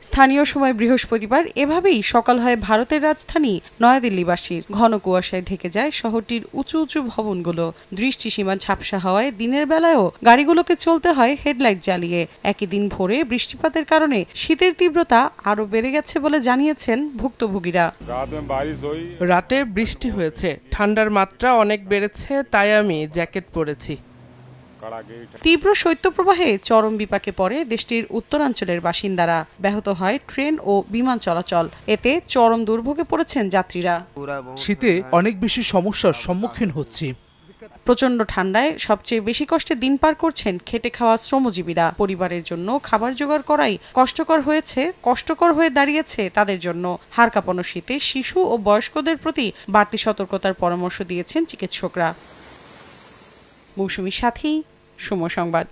স্থানীয় সময় বৃহস্পতিবার এভাবেই সকাল হয় ভারতের রাজধানী নয়াদিল্লিবাসীর। ঘন কুয়াশায় ঢেকে যায় শহরটির উঁচু উঁচু ভবনগুলো। দৃষ্টিসীমা ঝাপসা হওয়ায় দিনের বেলায়ও গাড়িগুলোকে চলতে হয় হেডলাইট জ্বালিয়ে। একই দিন ভোরে বৃষ্টিপাতের কারণে শীতের তীব্রতা আরও বেড়ে গেছে বলে জানিয়েছেন ভুক্তভোগীরা। রাতে বৃষ্টি হয়েছে, ঠান্ডার মাত্রা অনেক বেড়েছে, তাই আমি জ্যাকেট পরেছি। তীব্র শৈত্যপ্রবাহে চরম বিপাকে পড়ে দেশটির উত্তরাঞ্চলের বাসিন্দারা। ব্যাহত হয় ট্রেন ও বিমান চলাচল। এতে চরম দুর্ভোগে পড়েছেন যাত্রীরা। শীতে অনেক বেশি সমস্যার সম্মুখীন হচ্ছি। প্রচণ্ড ঠান্ডায় সবচেয়ে বেশি কষ্টে দিন পার করছেন খেটে খাওয়া শ্রমজীবীরা। পরিবারের জন্য খাবার জোগাড় করাই কষ্টকর হয়ে দাঁড়িয়েছে তাদের জন্য। হাড় কাঁপানো শীতে শিশু ও বয়স্কদের প্রতি বাড়তি সতর্কতার পরামর্শ দিয়েছেন চিকিৎসকরা। মৌসুমী সাথী, সময় সংবাদ।